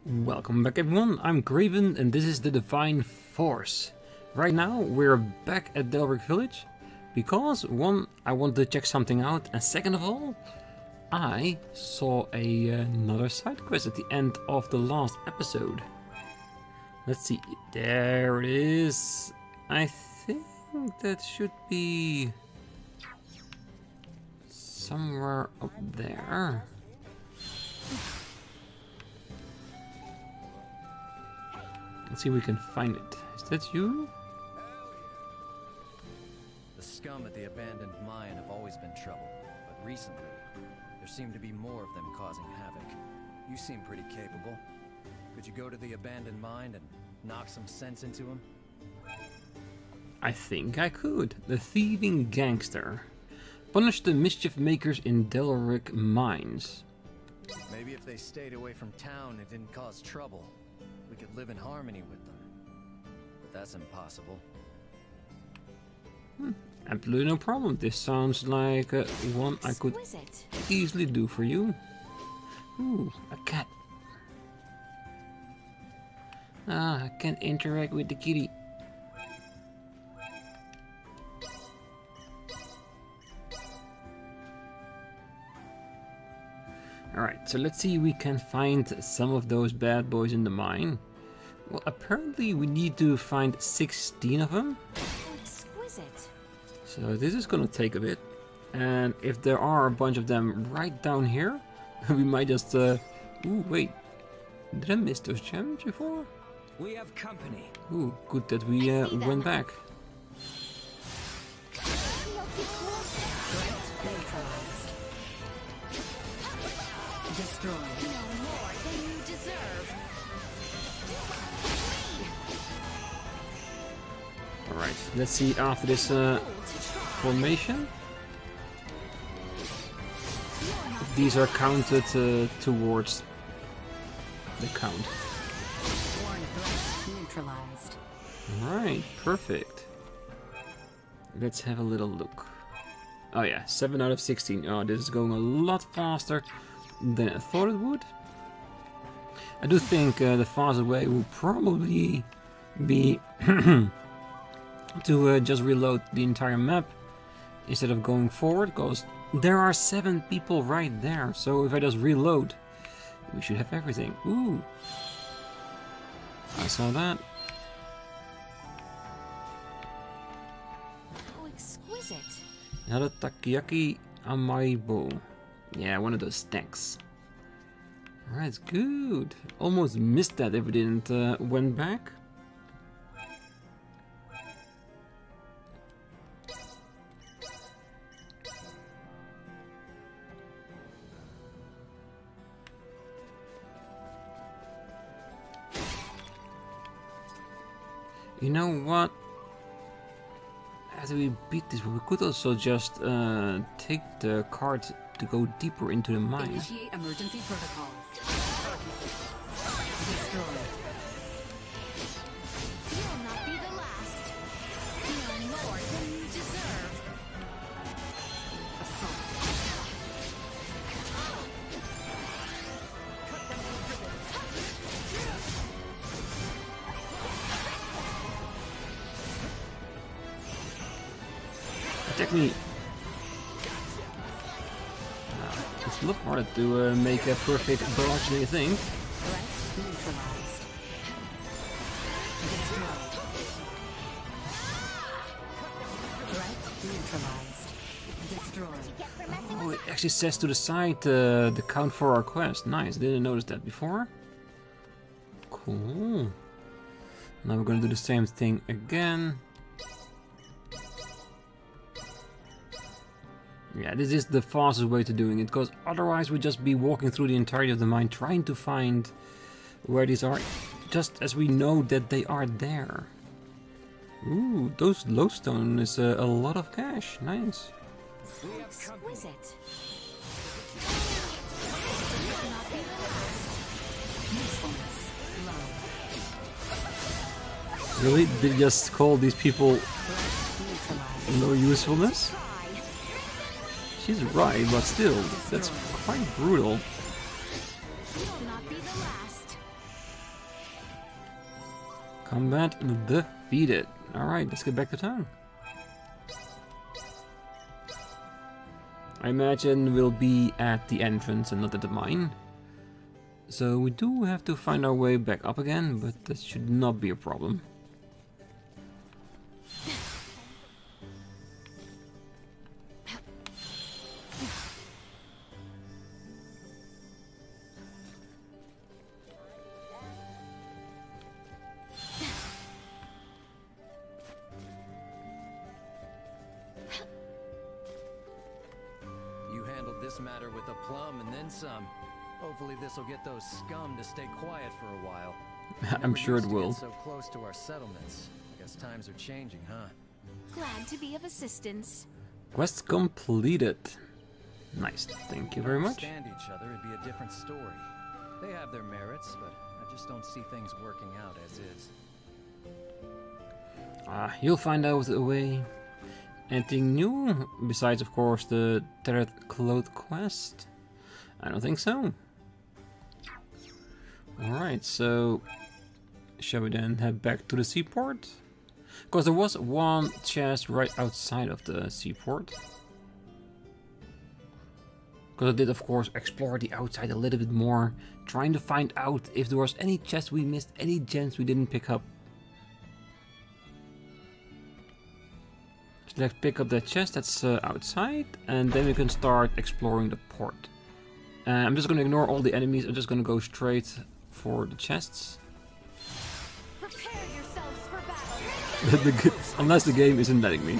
Welcome back everyone, I'm Craven and this is the Divine Force. Right now we're back at Delryk village because one, I want to check something out, and second of all, I saw another side quest at the end of the last episode. Let's see, there it is. I think that should be somewhere up there. Let's see if we can find it. Is that you? The scum at the abandoned mine have always been trouble, but recently, there seem to be more of them causing havoc. You seem pretty capable. Could you go to the abandoned mine and knock some sense into him? I think I could. The thieving gangster. Punish the mischief makers in Delryk mines. Maybe if they stayed away from town and didn't cause trouble, we could live in harmony with them. But that's impossible. Absolutely no problem. This sounds like one I could easily do for you. Ooh, a cat. Ah, I can't interact with the kitty. Alright, so let's see if we can find some of those bad boys in the mine. Well, apparently we need to find 16 of them. Exquisite. So this is gonna take a bit. And if there are a bunch of them right down here, we might just... Ooh, wait. Did I miss those gems before? We have company. Ooh, good that we went back. Destroy. No more than you deserve. Alright, let's see after this formation. If these are counted towards the count. Neutralized. Alright, perfect. Let's have a little look. Oh yeah, 7 out of 16. Oh, this is going a lot faster than I thought it would. I do think the fastest way will probably be to just reload the entire map instead of going forward, because there are 7 people right there. So if I just reload, we should have everything. Ooh, I saw that. How exquisite. Another takoyaki amaibo. Yeah, one of those stacks. Alright, good. Almost missed that if we didn't went back. You know what? After we beat this, we could also just take the card to go deeper into the mine. Initiate emergency protocols. Destroy. You'll not be the last. No more than you deserve. Assault. Attack me! It's a lot harder to make a perfect barrage than you think. Threat neutralized. Destroy. Threat neutralized. Destroy. Oh, it actually says to the side the count for our quest. Nice, didn't notice that before. Cool. Now we're gonna do the same thing again. Yeah, this is the fastest way to doing it, because otherwise we'd just be walking through the entirety of the mine trying to find where these are, just as we know that they are there. Ooh, those lodestone is a lot of cash. Nice. Exquisite. Really? Did you just call these people no usefulness? She's right, but still, that's quite brutal. You'll not be the last. Combat defeated. Alright, let's get back to town. I imagine we'll be at the entrance and not at the mine. So we do have to find our way back up again, but that should not be a problem. You handled this matter with aplomb and then some. Hopefully this'll get those scum to stay quiet for a while. I'm sure it will. So close to our settlements. I guess times are changing, huh? Glad to be of assistance. Quest completed. Nice, thank you very much. Understand each other, it'd be a different story. They have their merits, but I just don't see things working out as is. You'll find out a way. Anything new? Besides, of course, the Terred Cloth quest? I don't think so. Alright, so shall we then head back to the seaport? Because there was one chest right outside of the seaport. Because I did, of course, explore the outside a little bit more, trying to find out if there was any chest we missed, any gems we didn't pick up. So let's pick up that chest that's outside, and then we can start exploring the port. I'm just going to ignore all the enemies, I'm just going to go straight for the chests. Prepare yourselves for battle. Unless the game isn't letting me.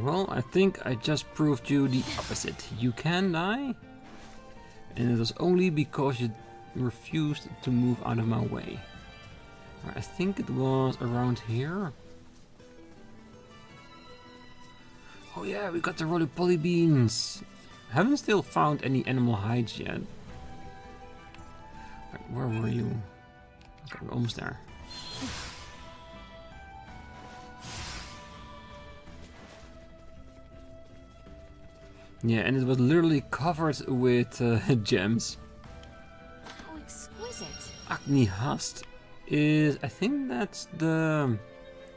Well, I think I just proved you the opposite. You can die, and it was only because you refused to move out of my way. I think it was around here. Oh yeah, we got the roly-poly beans. Haven't still found any animal hides yet. Right, where were you? Okay, we're almost there. Yeah, and it was literally covered with gems. How exquisite. Acne Hust is, I think that's the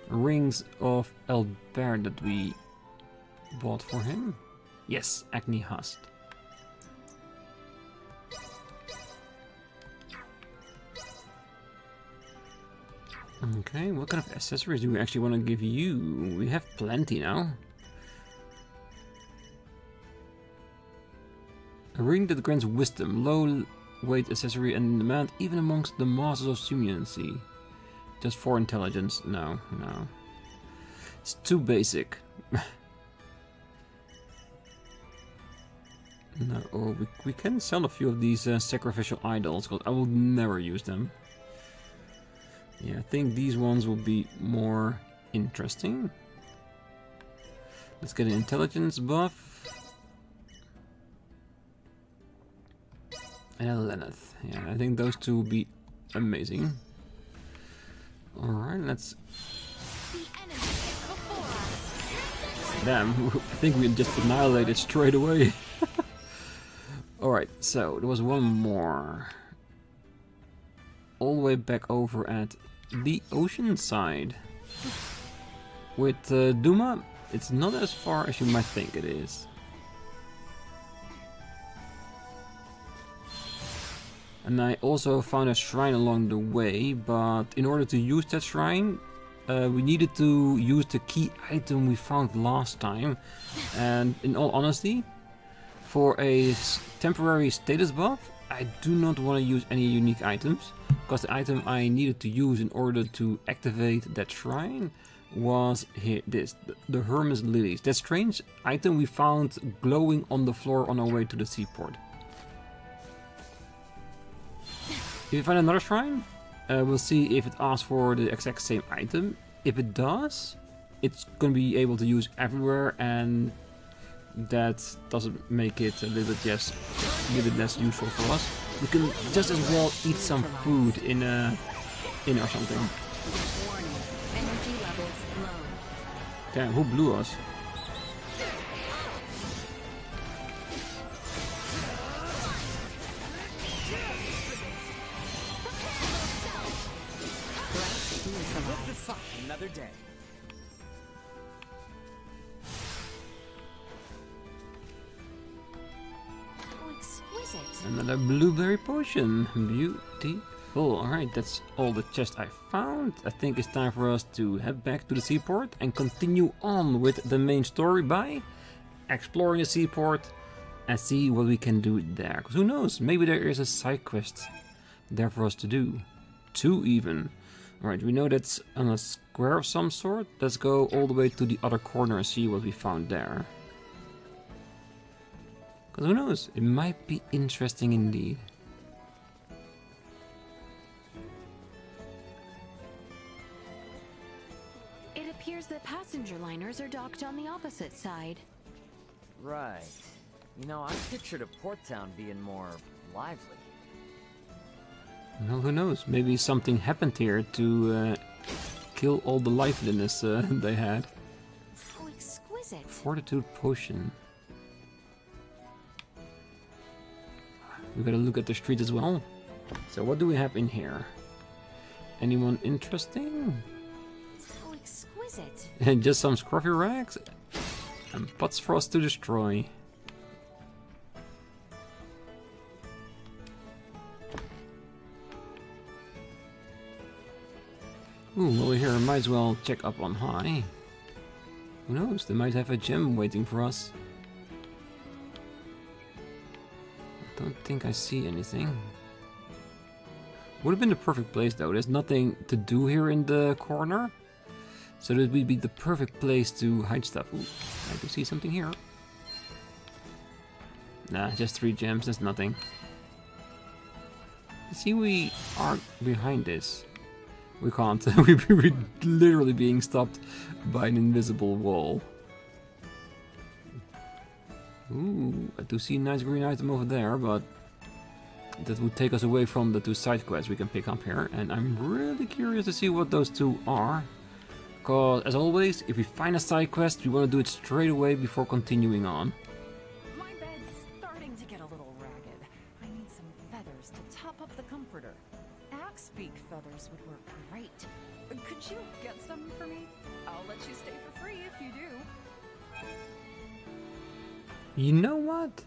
rings of Albaird that we bought for him. Yes, Acne Hust. Okay, what kind of accessories do we actually want to give you? We have plenty now. A ring that grants wisdom, low weight accessory and in demand even amongst the masters of simiancy. Just for intelligence, no. It's too basic. No, oh, we can sell a few of these sacrificial idols, because I will never use them. Yeah, I think these ones will be more interesting. Let's get an intelligence buff. And a Lenneth. Yeah, I think those two will be amazing. Alright, let's... Damn, I think we just annihilated straight away. Alright, so there was one more. All the way back over at the ocean side. With Duma, it's not as far as you might think it is. And I also found a shrine along the way, but in order to use that shrine, we needed to use the key item we found last time. And in all honesty, for a temporary status buff, I do not want to use any unique items, because the item I needed to use in order to activate that shrine was here, the Hermes Lilies. That strange item we found glowing on the floor on our way to the seaport. If you find another shrine, we'll see if it asks for the exact same item. If it does, it's going to be able to use everywhere, and that doesn't make it a little bit less useful for us. We can just as well eat some food in or something. Warning. Energy levels low. Damn, who blew us? Another day. How exquisite. Another blueberry potion. Beautiful. Alright, that's all the chest I found. I think it's time for us to head back to the seaport and continue on with the main story by exploring the seaport and see what we can do there. Because who knows, maybe there is a side quest there for us to do. 2 even. Alright, we know that's on a square of some sort. Let's go all the way to the other corner and see what we found there. Because who knows, it might be interesting indeed. It appears that passenger liners are docked on the opposite side. Right. You know, I pictured a port town being more lively. Well, who knows? Maybe something happened here to kill all the liveliness they had. How exquisite. Fortitude potion. We gotta look at the street as well. So what do we have in here? Anyone interesting? How exquisite. And just some scruffy rags and pots for us to destroy. Ooh, while we're here, might as well check up on high. Who knows, they might have a gem waiting for us. I don't think I see anything. Would have been the perfect place though, there's nothing to do here in the corner. So this would be the perfect place to hide stuff. Ooh, I do see something here. Nah, just 3 gems, that's nothing. See, we are behind this. We can't. We're literally being stopped by an invisible wall. Ooh, I do see a nice green item over there, but that would take us away from the 2 side quests we can pick up here. And I'm really curious to see what those 2 are. Because, as always, if we find a side quest, we want to do it straight away before continuing on. My bed's starting to get a little ragged. I need some feathers to top up the comforter. Axe beak feathers would work great. Could you get some for me? I'll let you stay for free if you do. You know what?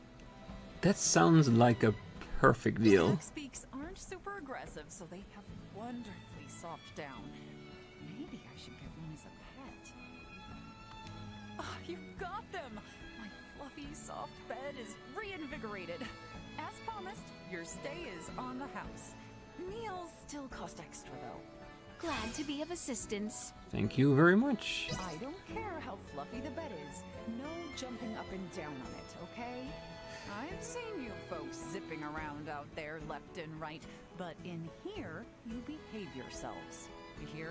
That sounds like a perfect deal. Axe beaks aren't super aggressive, so they have wonderfully soft down. Maybe I should get one as a pet. Oh, you got them! My fluffy, soft bed is reinvigorated. As promised, your stay is on the house. Meals still cost extra, though. Glad to be of assistance. Thank you very much. I don't care how fluffy the bed is. No jumping up and down on it, okay? I've seen you folks zipping around out there left and right, but in here, you behave yourselves. You hear?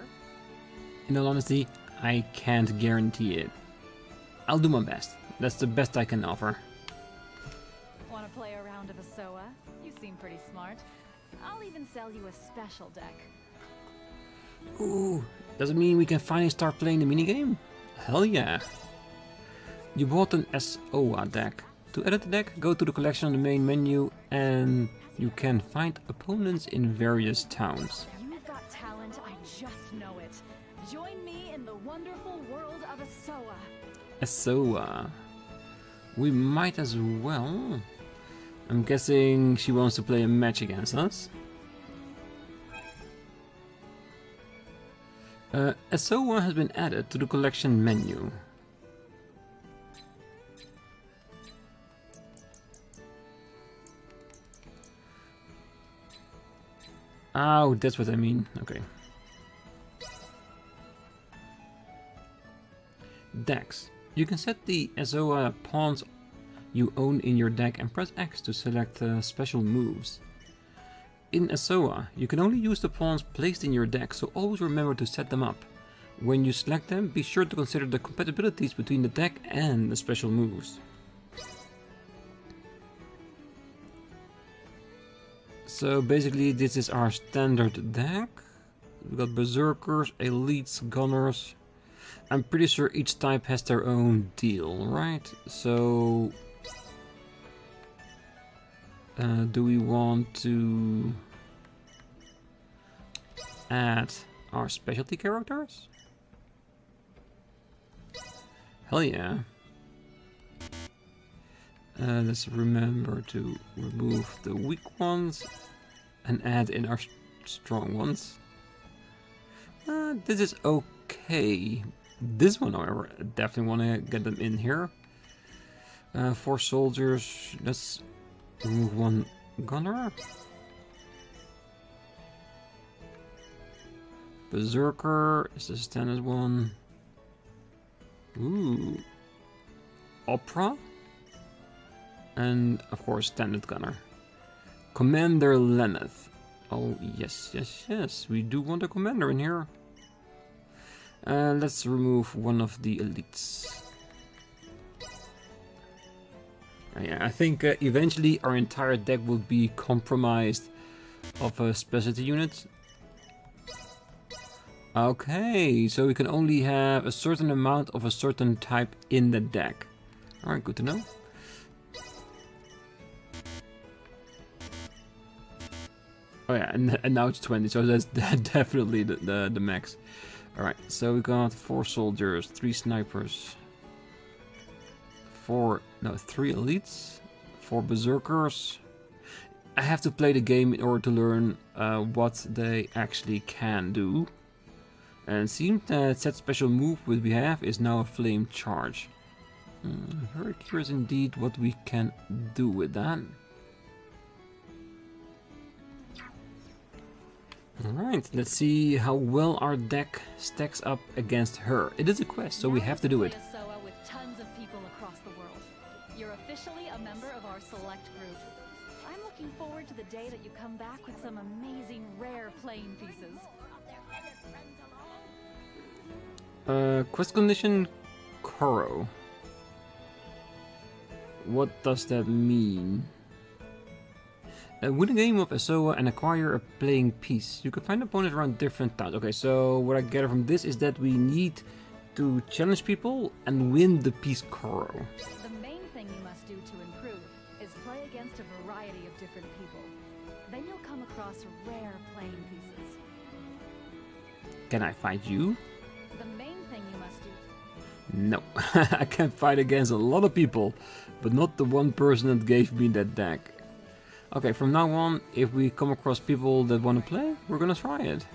In all honesty, I can't guarantee it. I'll do my best. That's the best I can offer. Want to play a round of Asoa? You seem pretty smart. I'll even sell you a special deck. Ooh, does it mean we can finally start playing the minigame? Hell yeah. You bought an SOA deck. To edit the deck, go to the collection on the main menu and you can find opponents in various towns. You've got talent, I just know it. Join me in the wonderful world of Asoa. SOA. We might as well. I'm guessing she wants to play a match against us. SOA has been added to the collection menu. Oh, that's what I mean. Okay. Decks. You can set the SOA pawns you own in your deck and press X to select special moves. In SOA, you can only use the pawns placed in your deck, so always remember to set them up. When you select them, be sure to consider the compatibilities between the deck and the special moves. So basically this is our standard deck. We've got berserkers, elites, gunners. I'm pretty sure each type has their own deal, right? So do we want to add our specialty characters? Hell yeah. Let's remember to remove the weak ones and add in our strong ones. This is okay. This one, however, I definitely want to get them in here. 4 soldiers. Let's remove 1 gunner. Berserker is the standard one. Ooh. Opera. And of course standard gunner. Commander Lenneth. Oh yes, yes, yes. We do want a commander in here. Let's remove one of the elites. Yeah, I think eventually our entire deck will be compromised of a specialty unit. Okay, so we can only have a certain amount of a certain type in the deck. Alright, good to know. Oh yeah, and now it's 20, so that's definitely the max. Alright, so we got 4 soldiers, 3 snipers, 3 elites, 4 berserkers. I have to play the game in order to learn what they actually can do. And it seems that set special move which we have is now a flame charge. Very curious indeed what we can do with that. Alright, let's see how well our deck stacks up against her. It is a quest, so we have to do it. With tons of people across the world. You're officially a member of our select group. I'm looking forward to the day that you come back with some amazing rare playing pieces. Quest condition Koro. What does that mean? Win a game of Asoa and acquire a playing piece. You can find opponents around different towns. Okay, so what I gather from this is that we need to challenge people and win the piece Koro. The main thing you must do to improve is play against a variety of different people. Then you'll come across rare playing pieces. Can I fight you? The main thing you must do. No, I can fight against a lot of people, but not the one person that gave me that deck. Okay, from now on, if we come across people that want to play, we're gonna try it.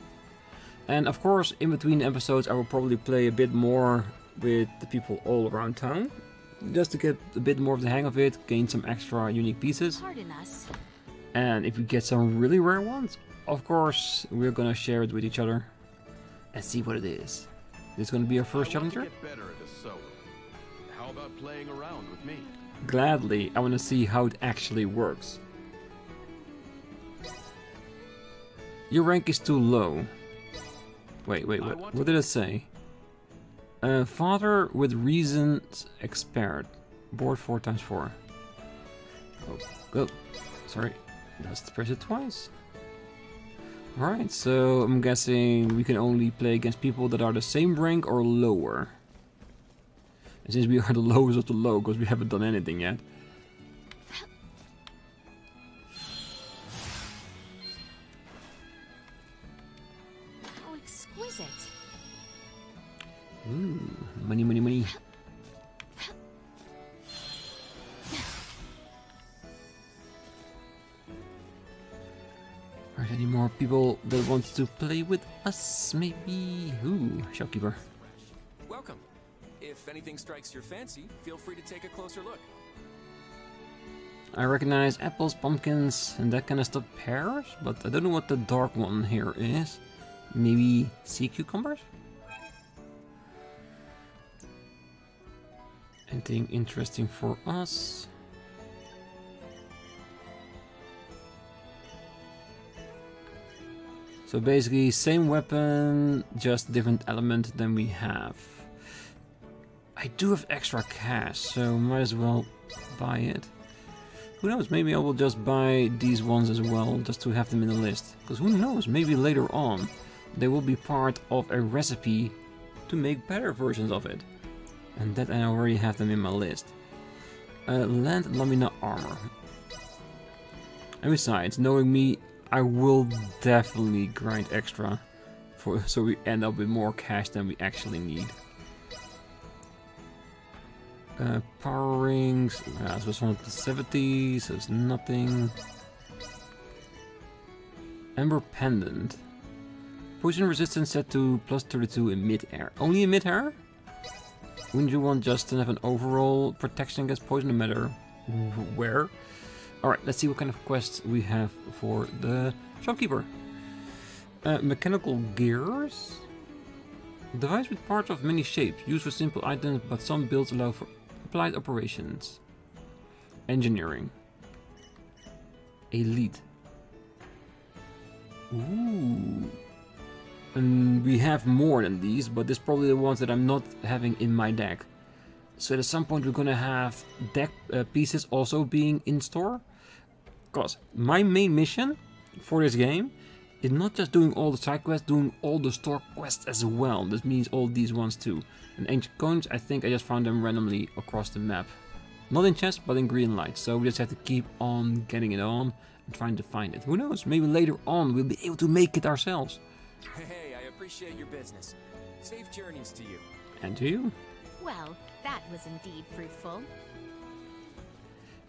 And of course, in between episodes, I will probably play a bit more with the people all around town, just to get a bit more of the hang of it, gain some extra unique pieces. Pardon us. And if we get some really rare ones, of course, we're gonna share it with each other and see what it is. This is gonna be our first challenger? Get better at Asoa. How about playing around with me? Gladly, I wanna see how it actually works. Your rank is too low. Wait, what did it say? Father with reasons expired. Board 4x4. Oh, go. Sorry, let's press it twice. Alright, so I'm guessing we can only play against people that are the same rank or lower. And since we are the lowest of the low, because we haven't done anything yet. Ooh, money, money, money. Alright, any more people that want to play with us? Maybe. Ooh, shopkeeper. Welcome. If anything strikes your fancy, feel free to take a closer look. I recognize apples, pumpkins, and that kind of stuff. Pears, but I don't know what the dark one here is. Maybe sea cucumbers? Anything interesting for us? So basically, same weapon, just different element than we have. I do have extra cash, so might as well buy it. Who knows, maybe I will just buy these ones as well, just to have them in the list. Because who knows, maybe later on they will be part of a recipe to make better versions of it. And that I already have them in my list. Land Lamina armor. And besides, knowing me, I will definitely grind extra so we end up with more cash than we actually need. Power rings, this was 170, so it's nothing. Ember pendant. Poison resistance set to plus 32 in mid-air. Only in mid-air? Wouldn't you want just to have an overall protection against poison, no matter where? Alright, let's see what kind of quests we have for the shopkeeper. Mechanical gears. Device with parts of many shapes, used for simple items, but some builds allow for applied operations. Engineering. Elite. Ooh. And we have more than these, but this is probably the ones that I'm not having in my deck. So at some point we're gonna have deck pieces also being in store. Because my main mission for this game is not just doing all the side quests, doing all the store quests as well. This means all these ones too. And ancient coins, I think I just found them randomly across the map. Not in chests, but in green light. So we just have to keep on getting it on and trying to find it. Who knows, maybe later on we'll be able to make it ourselves. Hey, I appreciate your business. Safe journeys to you. And to you. Well, that was indeed fruitful.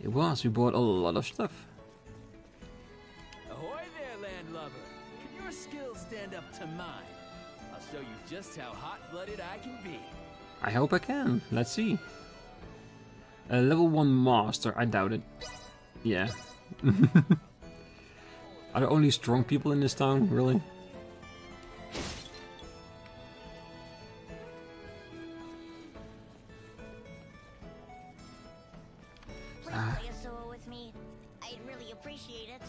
It was, we bought a lot of stuff. Ahoy there, landlubber. Can your skills stand up to mine? I'll show you just how hot-blooded I can be. I hope I can. Let's see. A level 1 master, I doubt it. Yeah. Are there only strong people in this town, really? Play a solo with me. I'd really appreciate it.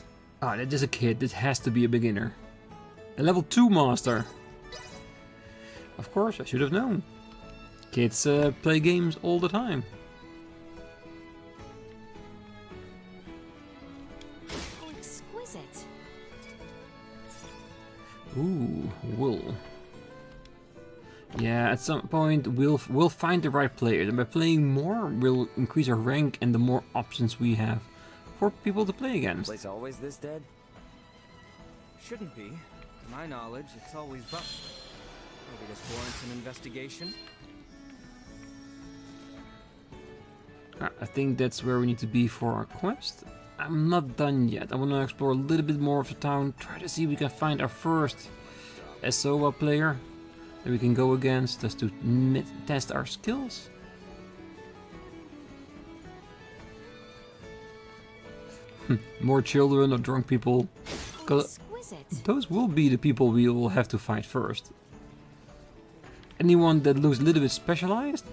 Ah, that's just a kid. This has to be a beginner. A level 2 master. Of course, I should have known. Kids play games all the time. How exquisite. Ooh, wool. Yeah, at some point we'll find the right players, and by playing more, we'll increase our rank and the more options we have for people to play against. Place always this dead? Shouldn't be. To my knowledge, it's always bustling. Maybe this warrants an investigation. I think that's where we need to be for our quest. I'm not done yet. I want to explore a little bit more of the town, try to see if we can find our first SOA player that we can go against, just to test our skills. More children or drunk people. Those will be the people we will have to fight first. Anyone that looks a little bit specialized,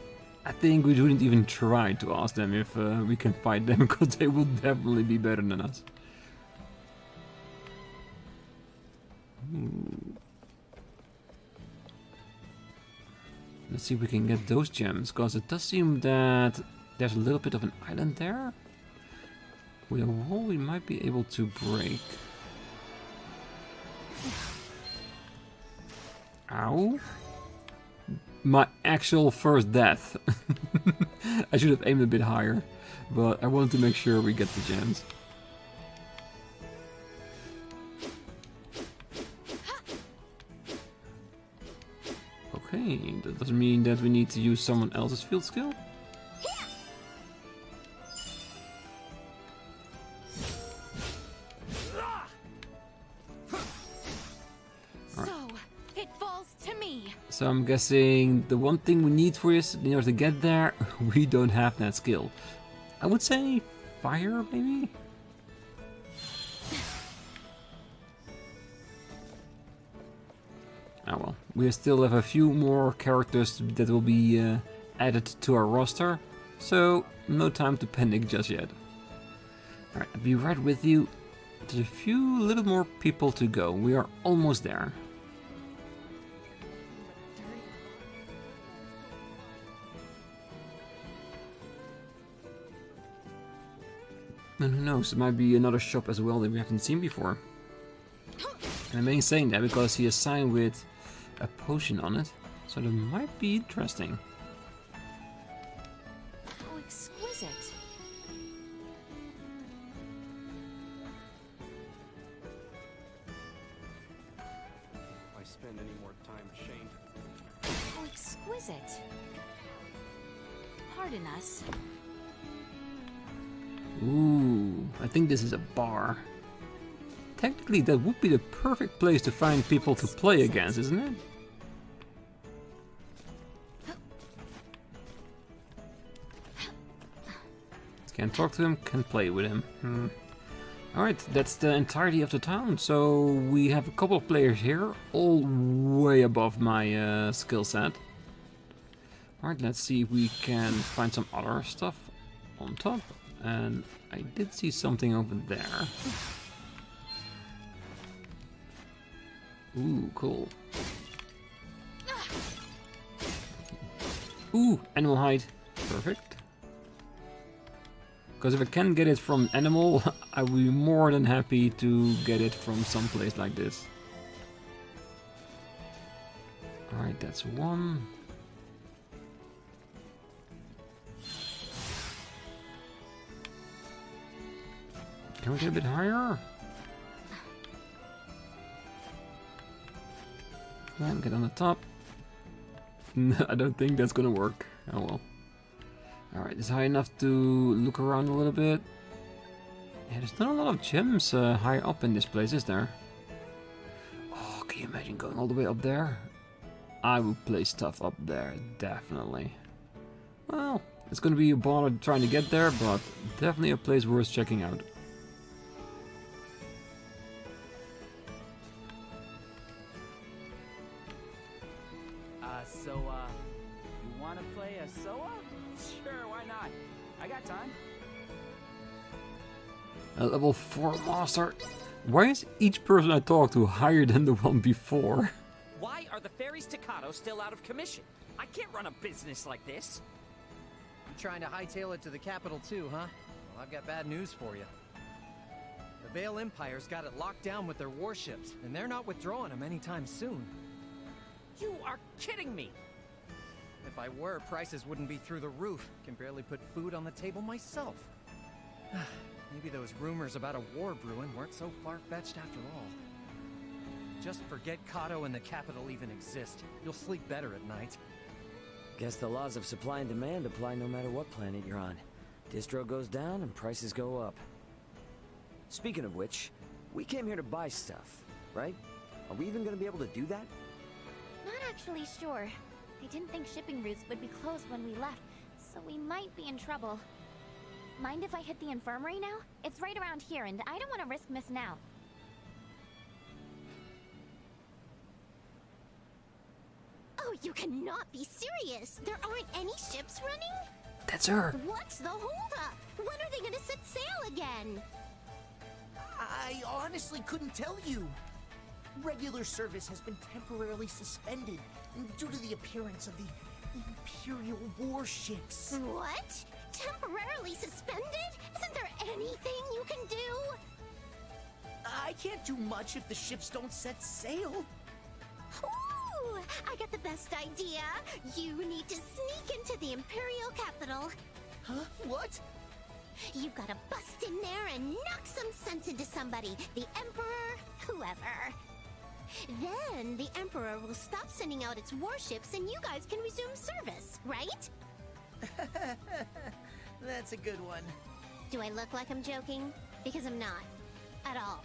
I think we shouldn't even try to ask them if we can fight them, because they will definitely be better than us. Let's see if we can get those gems, because it does seem that there's a little bit of an island there. With a wall we might be able to break. Ow. My actual first death. I should have aimed a bit higher, but I wanted to make sure we get the gems. Okay, that doesn't mean that we need to use someone else's field skill. So I'm guessing the one thing we need for this, in order to get there, we don't have that skill. I would say fire, maybe? Ah well, we still have a few more characters that will be added to our roster, so no time to panic just yet. Alright, I'll be right with you. There's a few little more people to go. We are almost there. And who knows, it might be another shop as well that we haven't seen before. And I'm only saying that because he is signed with a potion on it, so that might be interesting. How exquisite. If I spend any more time ashamed. How exquisite. Pardon us. Ooh, I think this is a bar. Technically, that would be the perfect place to find people to play against, isn't it? Can't talk to him, can play with him. Alright, that's the entirety of the town. So we have a couple of players here, all way above my skill set. Alright, let's see if we can find some other stuff on top. And I did see something over there. Ooh, cool. Ooh, animal hide. Perfect. Because if I can get it from animal, I will be more than happy to get it from some place like this. Alright, that's one. Can we get a bit higher? Come on, get on the top. No, I don't think that's gonna work. Oh well. Alright, it's high enough to look around a little bit. Yeah, there's not a lot of gems higher up in this place, is there? Oh, can you imagine going all the way up there? I would place stuff up there, definitely. Well, it's gonna be a bother trying to get there, but definitely a place worth checking out. You wanna play a SOA? Sure, why not? I got time. A level 4 master. Why is each person I talk to higher than the one before? Why are the ferry staccato still out of commission? I can't run a business like this. You trying to hightail it to the capital too, huh? Well, I've got bad news for you. The Vey'l Empire's got it locked down with their warships, and they're not withdrawing them anytime soon. You are kidding me! If I were, prices wouldn't be through the roof. Can barely put food on the table myself. Maybe those rumors about a war brewing weren't so far-fetched after all. Just forget Kato and the capital even exist. You'll sleep better at night. Guess the laws of supply and demand apply no matter what planet you're on. Distro goes down and prices go up. Speaking of which, we came here to buy stuff, right? Are we even gonna be able to do that? Not actually sure. I didn't think shipping routes would be closed when we left, so we might be in trouble. Mind if I hit the infirmary now? It's right around here, and I don't want to risk missing out. Oh, you cannot be serious! There aren't any ships running? That's her! What's the holdup? When are they gonna set sail again? I honestly couldn't tell you. Regular service has been temporarily suspended due to the appearance of the Imperial warships. What? Temporarily suspended? Isn't there anything you can do? I can't do much if the ships don't set sail. Ooh, I got the best idea. You need to sneak into the Imperial capital. Huh? What? You gotta bust in there and knock some sense into somebody. The Emperor, whoever. Then the Emperor will stop sending out its warships and you guys can resume service, right? That's a good one. Do I look like I'm joking? Because I'm not. At all.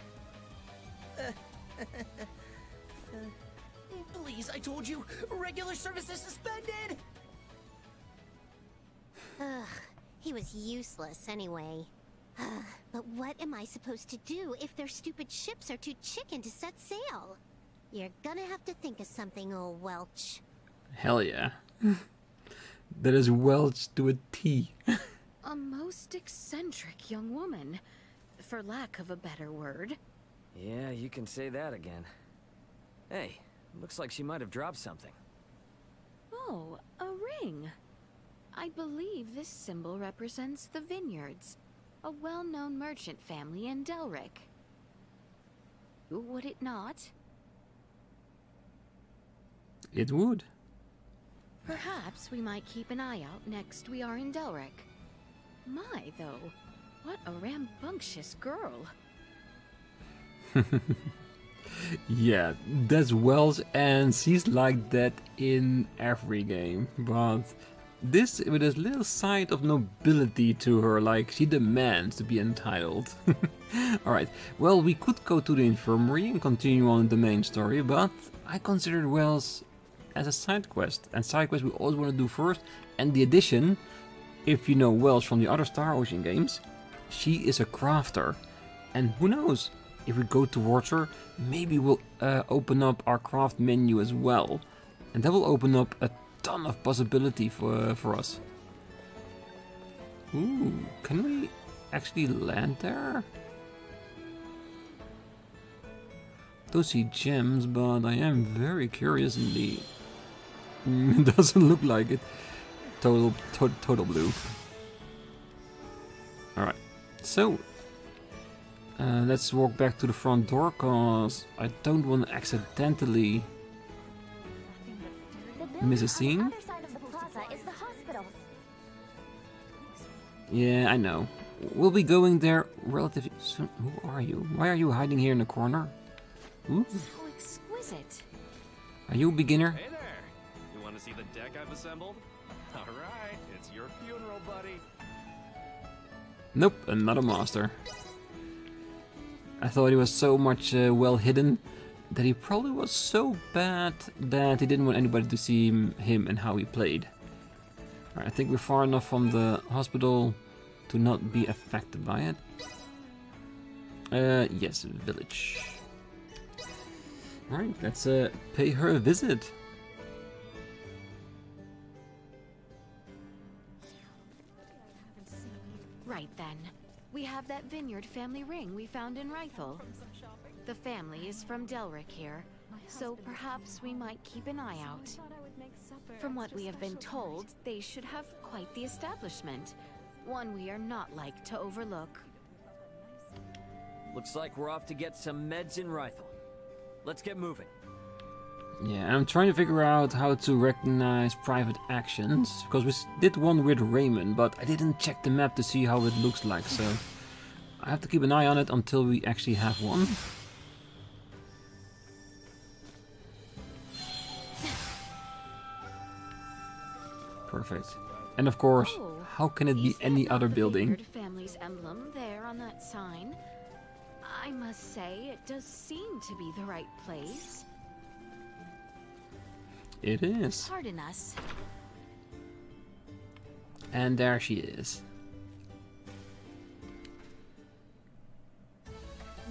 Please, I told you, regular service is suspended! Ugh, he was useless anyway. But what am I supposed to do if their stupid ships are too chicken to set sail? You're gonna have to think of something, old Welch. Hell yeah. That is Welch to a T. A most eccentric young woman, for lack of a better word. Yeah, you can say that again. Hey, looks like she might have dropped something. Oh, a ring. I believe this symbol represents the vineyards. a well-known merchant family in Delryk. Would it not? It would. Perhaps we might keep an eye out next we are in Delryk. My, though, what a rambunctious girl. Yeah, that's Welch, and she's like that in every game, but this with a little side of nobility to her, like she demands to be entitled. Alright, well, we could go to the infirmary and continue on the main story, but I considered Welch as a side quest, and side quest we always want to do first, and the addition, if you know Welch from the other Star Ocean games, she is a crafter, and who knows, if we go towards her, maybe we'll open up our craft menu as well, and that will open up a ton of possibility for us. Ooh, can we actually land there? Don't see gems, but I am very curious indeed. It doesn't look like it. Total blue. Alright, so let's walk back to the front door, cause I don't want to accidentally miss a scene. Yeah, I know. We'll be going there relatively soon. Who are you? Why are you hiding here in the corner? Ooh. So exquisite. Are you a beginner? Hey there! You want to see the deck I've assembled? Alright, it's your funeral, buddy. Nope, another master. I thought he was so much well hidden that he probably was so bad that he didn't want anybody to see him and how he played. Right, I think we're far enough from the hospital to not be affected by it. Yes, village. Alright, let's pay her a visit. Right then. We have that Vineyard family ring we found in Wreathed. The family is from Delryk here, so perhaps we might keep an eye out. From what we have been told, they should have quite the establishment. One we are not like to overlook. Looks like we're off to get some meds in Wreathed. Let's get moving. Yeah, I'm trying to figure out how to recognize private actions, because we did one with Raymond, but I didn't check the map to see how it looks like, so I have to keep an eye on it until we actually have one. Perfect. And of course, how can it be any other building? Vineyard family's emblem there on that sign. I must say, it does seem to be the right place. It is. Pardon us. And there she is.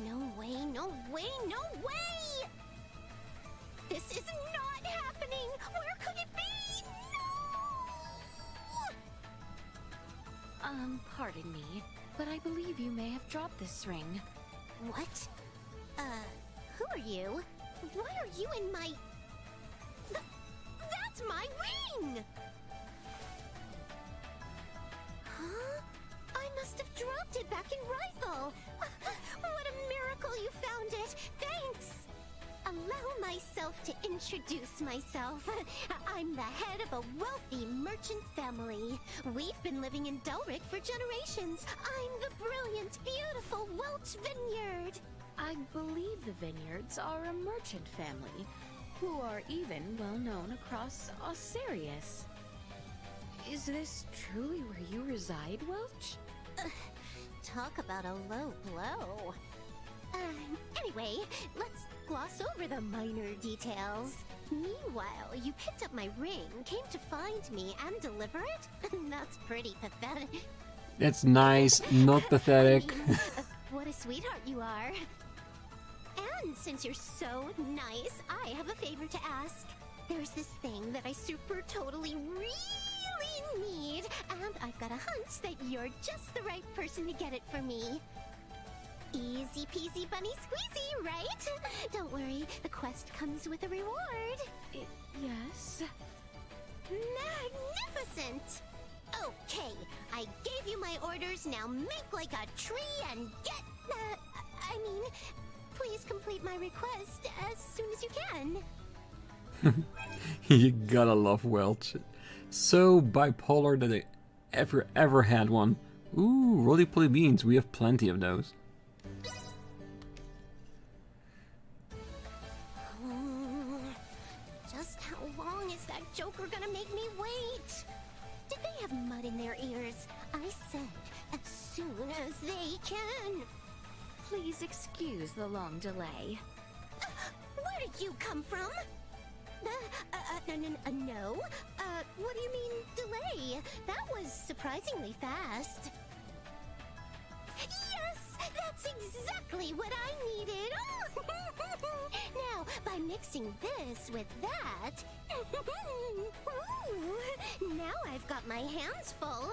No way, no way, no way! This is not happening! Where could it be? No! Pardon me, but I believe you may have dropped this ring. What? Who are you? Why are you in my... That's my ring! Huh? I must have dropped it back in Wreathed. What a miracle you found it! Thanks! Allow myself to introduce myself. I'm the head of a wealthy merchant family. We've been living in Delryk for generations. I'm the brilliant, beautiful Welch Vineyard. I believe the Vineyards are a merchant family, who are even well known across Aucerius. Is this truly where you reside, Welch? Talk about a low blow. Anyway, let's gloss over the minor details. Meanwhile, you picked up my ring, came to find me, and deliver it? That's pretty pathetic. That's nice, not pathetic. I mean, what a sweetheart you are. And since you're so nice, I have a favor to ask. There's this thing that I super totally really need, and I've got a hunch that you're just the right person to get it for me. Easy peasy bunny squeezy, right? Don't worry, the quest comes with a reward. Yes? Magnificent! Okay, I gave you my my orders, now make like a tree and get... I mean, please complete my request as soon as you can. You gotta love Welch. So bipolar that I ever had one. Ooh, roly-poly beans, we have plenty of those. Just how long is that joker gonna make me wait? Did they have mud in their ears? I said, as soon as they can. Please excuse the long delay. Where did you come from? No. What do you mean, delay? That was surprisingly fast. Yes! That's exactly what I needed! Now, by mixing this with that... now I've got my hands full.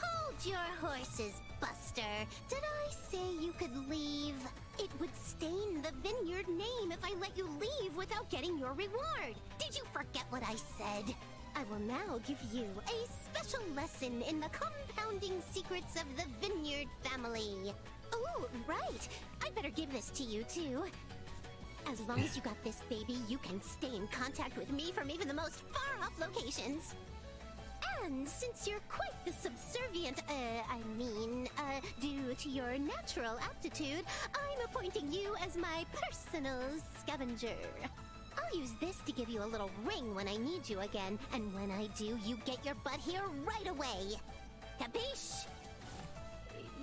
Hold your horses, Buster. Did I say you could leave? It would stain the Vineyard name if I let you leave without getting your reward. Did you forget what I said? I will now give you a special lesson in the compounding secrets of the Vineyard family. Oh, right. I better give this to you, too. As long as you got this, baby, you can stay in contact with me from even the most far-off locations. And since you're quite the subservient, due to your natural aptitude, I'm appointing you as my personal scavenger. I'll use this to give you a little ring when I need you again, and when I do, you get your butt here right away. Capiche?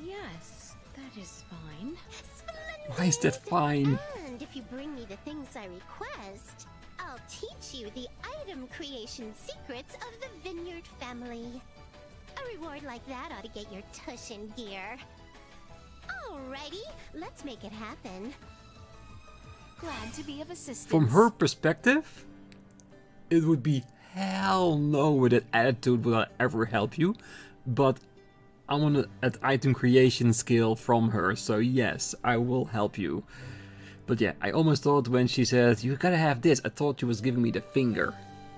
Yes, that is fine. Splendid! Why is that fine? And if you bring me the things I request, I'll teach you the item creation secrets of the Vineyard family. A reward like that ought to get your tush in gear. Alrighty, let's make it happen. Glad to be of assistance. From her perspective, it would be hell no with that attitude would I ever help you. But I want an item creation skill from her, so yes, I will help you. But yeah, I almost thought when she said, you gotta have this, I thought she was giving me the finger.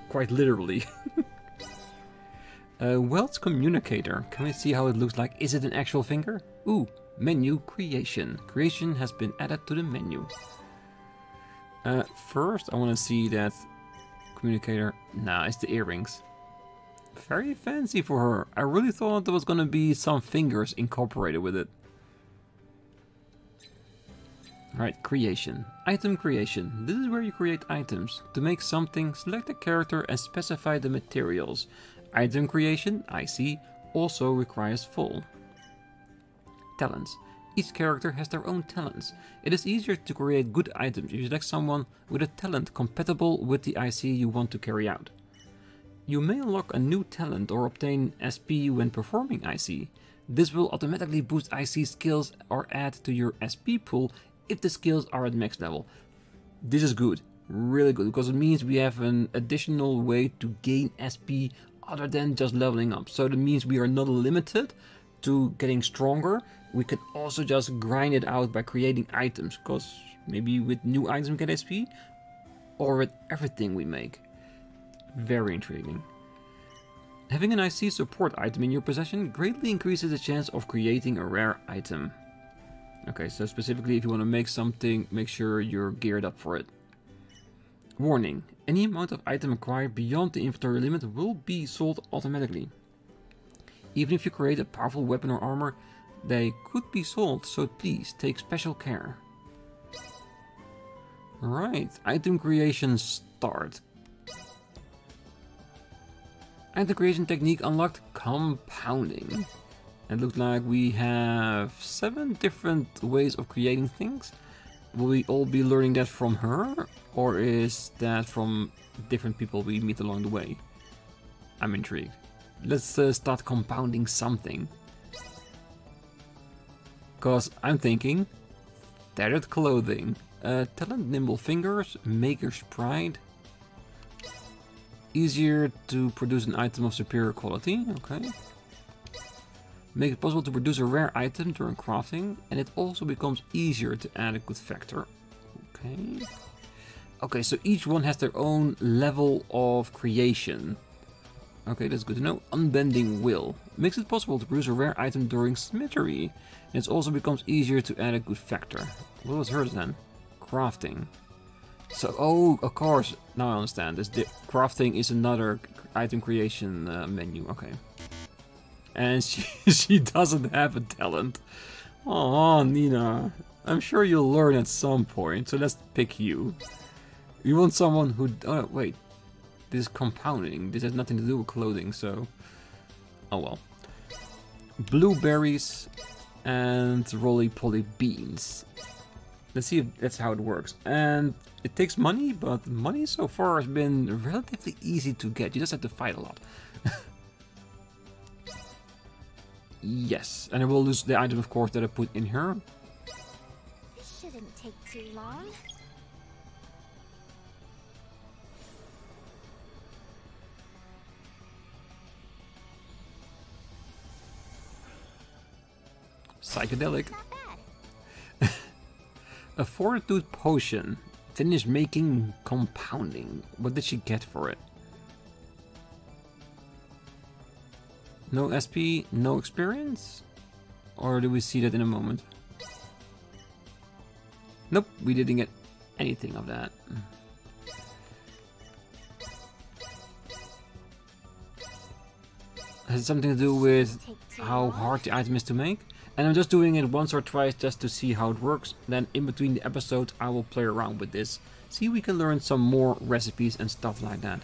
Quite literally. Welch communicator. Can we see how it looks like? Is it an actual finger? Ooh, menu creation. Creation has been added to the menu. First, I want to see that communicator. Nah, it's the earrings. Very fancy for her. I really thought there was gonna be some fingers incorporated with it. Alright, creation. Item creation. This is where you create items. To make something, select a character and specify the materials. Item creation, I see, also requires full. Talents. Each character has their own talents. It is easier to create good items if you select someone with a talent compatible with the IC you want to carry out. You may unlock a new talent or obtain SP when performing IC. This will automatically boost IC skills or add to your SP pool if the skills are at max level. This is good, really good, because it means we have an additional way to gain SP other than just leveling up. So that means we are not limited to getting stronger. We can also just grind it out by creating items, because maybe with new items we get SP, or with everything we make. Very intriguing. Having an IC support item in your possession greatly increases the chance of creating a rare item. Okay, so specifically if you want to make something, make sure you're geared up for it. Warning, any amount of item acquired beyond the inventory limit will be sold automatically. Even if you create a powerful weapon or armor, they could be sold, so please take special care. Alright, item creation start. Item creation technique unlocked, compounding. It looks like we have 7 different ways of creating things. Will we all be learning that from her, or is that from different people we meet along the way? I'm intrigued. Let's start compounding something. Cause I'm thinking, tattered clothing, talent nimble fingers, maker's pride. Easier to produce an item of superior quality, okay. Make it possible to produce a rare item during crafting, and it also becomes easier to add a good factor. Okay. Okay, so each one has their own level of creation. Okay, that's good to know. Unbending Will. Makes it possible to produce a rare item during smittery. And it also becomes easier to add a good factor. What was hers then? Crafting. So, oh, of course. Now I understand. Crafting is another item creation menu. Okay. And she doesn't have a talent. Oh, Nina. I'm sure you'll learn at some point. So let's pick you. You want someone who... Oh, wait. This is compounding. This has nothing to do with clothing, so... Oh well. Blueberries and roly-poly beans. Let's see if that's how it works. And it takes money, but money so far has been relatively easy to get. You just have to fight a lot. Yes, and I will lose the item, of course, that I put in here. This shouldn't take too long. Psychedelic. A fortitude potion. Finish making compounding. What did she get for it? No SP, no experience? Or do we see that in a moment? Nope, we didn't get anything of that. Has it something to do with how hard the item is to make? And I'm just doing it once or twice just to see how it works. Then in between the episodes I will play around with this. See if we can learn some more recipes and stuff like that.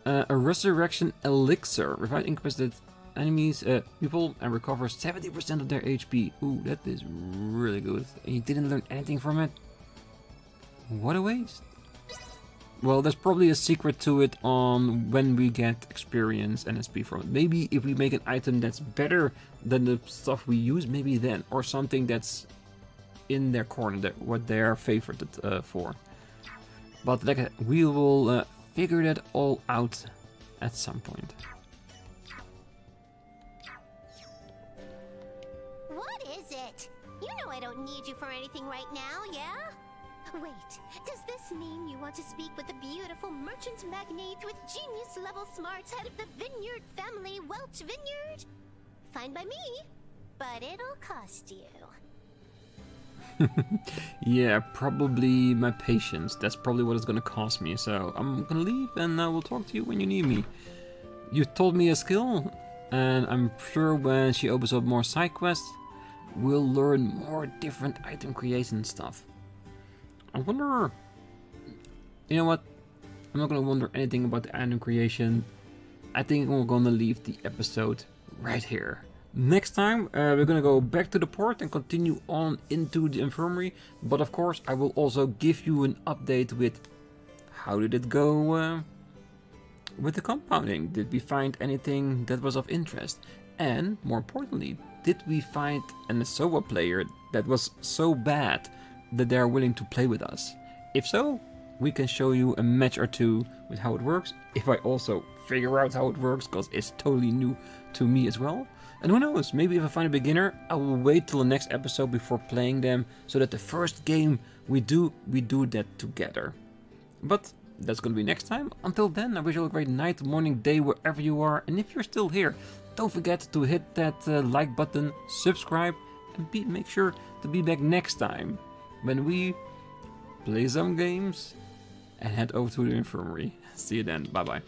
A resurrection elixir. Revive incapacitated enemies, people, and recovers 70% of their HP. Ooh, that is really good. And you didn't learn anything from it? What a waste. Well, there's probably a secret to it on when we get experience and SP from it. Maybe if we make an item that's better than the stuff we use, maybe then. Or something that's in their corner, what they're favored for. But like, we will figure that all out at some point. What is it? You know I don't need you for anything right now, yeah? Wait, does this mean you want to speak with the beautiful merchant magnate with genius-level smarts head of the Vineyard family, Welch Vineyard? Fine by me, but it'll cost you. Yeah, probably my patience. That's probably what it's gonna cost me. So I'm gonna leave and I will talk to you when you need me. You told me a skill, and I'm sure when she opens up more side quests, we'll learn more different item creation stuff. I wonder... You know what? I'm not gonna wonder anything about the item creation. I think we're gonna leave the episode right here. Next time we're gonna go back to the port and continue on into the infirmary. But of course I will also give you an update with how did it go with the compounding. Did we find anything that was of interest? And more importantly, did we find an Asowa player that was so bad that they are willing to play with us? If so, we can show you a match or two with how it works. If I also figure out how it works, because it's totally new to me as well. And who knows, maybe if I find a beginner, I will wait till the next episode before playing them, so that the first game we do that together. But that's gonna be next time. Until then, I wish you all a great night, morning, day, wherever you are. And if you're still here, don't forget to hit that like button, subscribe, and make sure to be back next time when we play some games and head over to the infirmary. See you then. Bye bye.